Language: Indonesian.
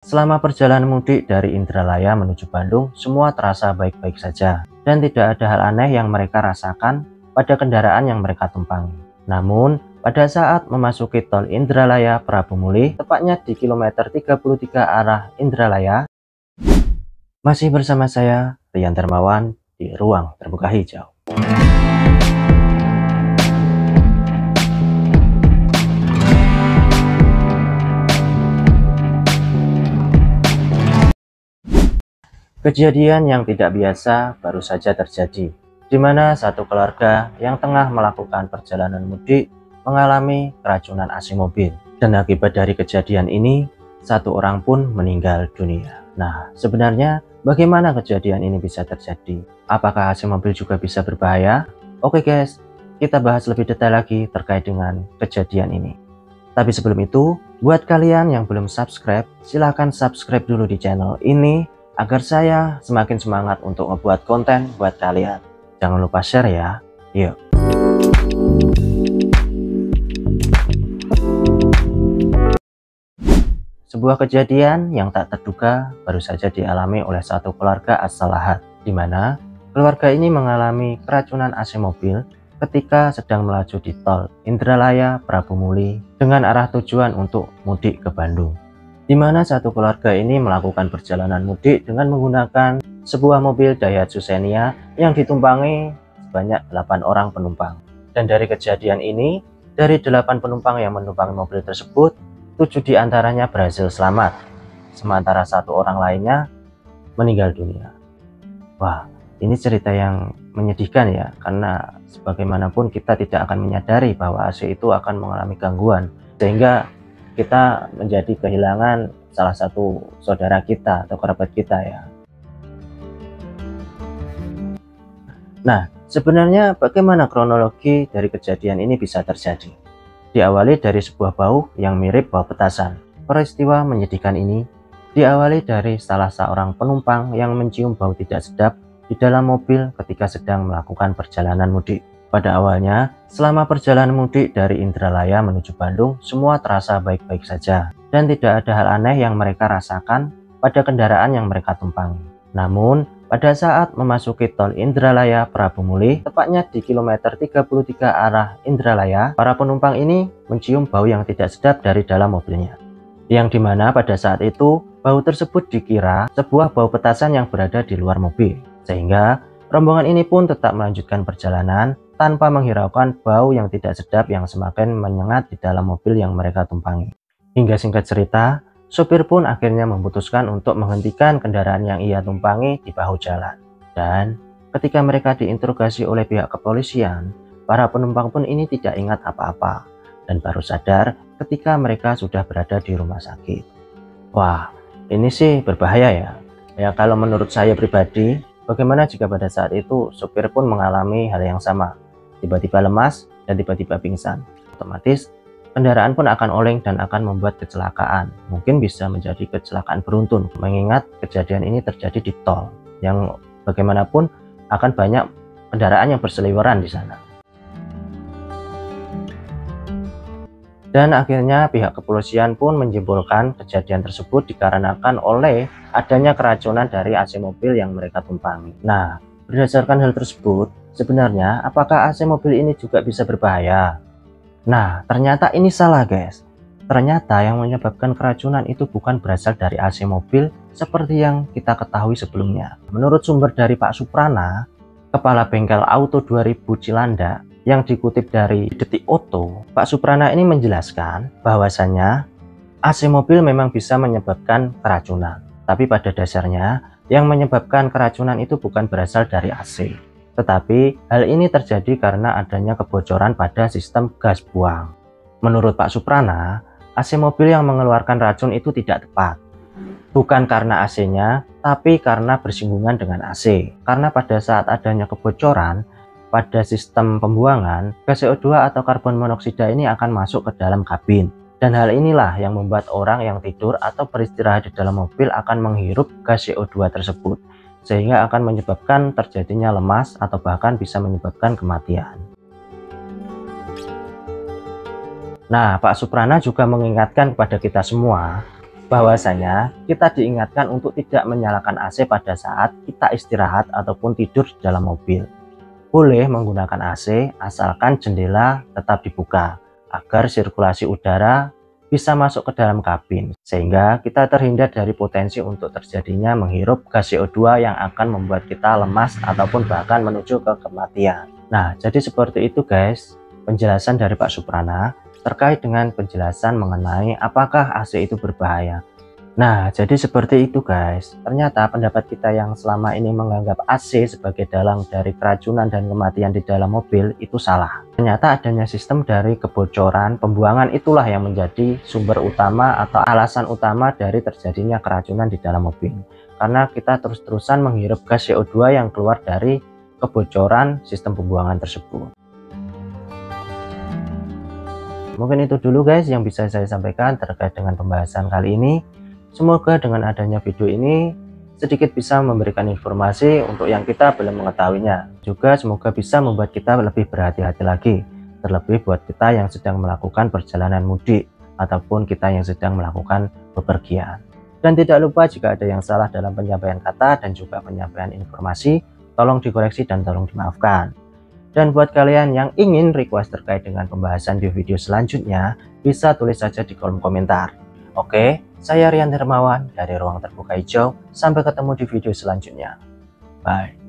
Selama perjalanan mudik dari Indralaya menuju Bandung, semua terasa baik-baik saja dan tidak ada hal aneh yang mereka rasakan pada kendaraan yang mereka tumpangi. Namun, pada saat memasuki tol Indralaya Prabu Muli, tepatnya di kilometer 33 arah Indralaya, masih bersama saya, Rian Darmawan, di Ruang Terbuka Hijau. Kejadian yang tidak biasa baru saja terjadi, di mana satu keluarga yang tengah melakukan perjalanan mudik mengalami keracunan AC mobil. Dan akibat dari kejadian ini, satu orang pun meninggal dunia. Nah, sebenarnya bagaimana kejadian ini bisa terjadi? Apakah AC mobil juga bisa berbahaya? Oke guys, kita bahas lebih detail lagi terkait dengan kejadian ini. Tapi sebelum itu, buat kalian yang belum subscribe, silahkan subscribe dulu di channel ini agar saya semakin semangat untuk membuat konten buat kalian. Jangan lupa share ya. Yuk. Sebuah kejadian yang tak terduga baru saja dialami oleh satu keluarga asal Lahat, di mana keluarga ini mengalami keracunan AC mobil ketika sedang melaju di tol Indralaya Prabu Muli dengan arah tujuan untuk mudik ke Bandung, di mana satu keluarga ini melakukan perjalanan mudik dengan menggunakan sebuah mobil Daihatsu Xenia yang ditumpangi sebanyak 8 orang penumpang. Dan dari kejadian ini, dari 8 penumpang yang menumpangi mobil tersebut, 7 diantaranya berhasil selamat, sementara 1 orang lainnya meninggal dunia. Wah, ini cerita yang menyedihkan ya, karena sebagaimanapun kita tidak akan menyadari bahwa AC itu akan mengalami gangguan, sehingga kita menjadi kehilangan salah satu saudara kita atau kerabat kita ya. Nah, sebenarnya bagaimana kronologi dari kejadian ini bisa terjadi? Diawali dari sebuah bau yang mirip bau petasan. Peristiwa menyedihkan ini diawali dari salah seorang penumpang yang mencium bau tidak sedap di dalam mobil ketika sedang melakukan perjalanan mudik. Pada awalnya, selama perjalanan mudik dari Indralaya menuju Bandung, semua terasa baik-baik saja dan tidak ada hal aneh yang mereka rasakan pada kendaraan yang mereka tumpangi. Namun, pada saat memasuki tol Indralaya Prabu Muli, tepatnya di kilometer 33 arah Indralaya, para penumpang ini mencium bau yang tidak sedap dari dalam mobilnya. Yang dimana pada saat itu, bau tersebut dikira sebuah bau petasan yang berada di luar mobil. Sehingga, rombongan ini pun tetap melanjutkan perjalanan tanpa menghiraukan bau yang tidak sedap yang semakin menyengat di dalam mobil yang mereka tumpangi. Hingga singkat cerita, sopir pun akhirnya memutuskan untuk menghentikan kendaraan yang ia tumpangi di bahu jalan. Dan ketika mereka diinterogasi oleh pihak kepolisian, para penumpang pun ini tidak ingat apa-apa dan baru sadar ketika mereka sudah berada di rumah sakit. Wah, ini sih berbahaya ya. Ya kalau menurut saya pribadi, bagaimana jika pada saat itu sopir pun mengalami hal yang sama? Tiba-tiba lemas dan tiba-tiba pingsan, otomatis kendaraan pun akan oleng dan akan membuat kecelakaan. Mungkin bisa menjadi kecelakaan beruntun, mengingat kejadian ini terjadi di tol yang bagaimanapun akan banyak kendaraan yang berseliweran di sana. Dan akhirnya pihak kepolisian pun menyimpulkan kejadian tersebut dikarenakan oleh adanya keracunan dari AC mobil yang mereka tumpangi. Nah, berdasarkan hal tersebut, sebenarnya apakah AC mobil ini juga bisa berbahaya? Nah, ternyata ini salah guys. Ternyata yang menyebabkan keracunan itu bukan berasal dari AC mobil seperti yang kita ketahui sebelumnya. Menurut sumber dari Pak Suprana, Kepala Bengkel Auto 2000 Cilandak, yang dikutip dari Detik Auto, Pak Suprana ini menjelaskan bahwasannya AC mobil memang bisa menyebabkan keracunan. Tapi pada dasarnya, yang menyebabkan keracunan itu bukan berasal dari AC. Tetapi hal ini terjadi karena adanya kebocoran pada sistem gas buang. Menurut Pak Suprana, AC mobil yang mengeluarkan racun itu tidak tepat. Bukan karena AC-nya, tapi karena bersinggungan dengan AC. Karena pada saat adanya kebocoran pada sistem pembuangan, gas CO2 atau karbon monoksida ini akan masuk ke dalam kabin. Dan hal inilah yang membuat orang yang tidur atau beristirahat di dalam mobil akan menghirup gas CO2 tersebut, sehingga akan menyebabkan terjadinya lemas atau bahkan bisa menyebabkan kematian. Nah, Pak Suprana juga mengingatkan kepada kita semua bahwasanya kita diingatkan untuk tidak menyalakan AC pada saat kita istirahat ataupun tidur di dalam mobil. Boleh menggunakan AC asalkan jendela tetap dibuka agar sirkulasi udara bisa masuk ke dalam kabin, sehingga kita terhindar dari potensi untuk terjadinya menghirup gas CO2 yang akan membuat kita lemas ataupun bahkan menuju ke kematian. Nah, jadi seperti itu guys penjelasan dari Pak Suprana terkait dengan penjelasan mengenai apakah AC itu berbahaya. Nah, jadi seperti itu guys. Ternyata pendapat kita yang selama ini menganggap AC sebagai dalang dari keracunan dan kematian di dalam mobil itu salah. Ternyata adanya sistem dari kebocoran pembuangan itulah yang menjadi sumber utama atau alasan utama dari terjadinya keracunan di dalam mobil. Karena kita terus-terusan menghirup gas CO2 yang keluar dari kebocoran sistem pembuangan tersebut. Mungkin itu dulu guys yang bisa saya sampaikan terkait dengan pembahasan kali ini. Semoga dengan adanya video ini sedikit bisa memberikan informasi untuk yang kita belum mengetahuinya. Juga semoga bisa membuat kita lebih berhati-hati lagi, terlebih buat kita yang sedang melakukan perjalanan mudik ataupun kita yang sedang melakukan bepergian. Dan tidak lupa jika ada yang salah dalam penyampaian kata dan juga penyampaian informasi, tolong dikoreksi dan tolong dimaafkan. Dan buat kalian yang ingin request terkait dengan pembahasan di video selanjutnya, bisa tulis saja di kolom komentar. Oke, saya Rian Hermawan dari Ruang Terbuka Hijau. Sampai ketemu di video selanjutnya. Bye.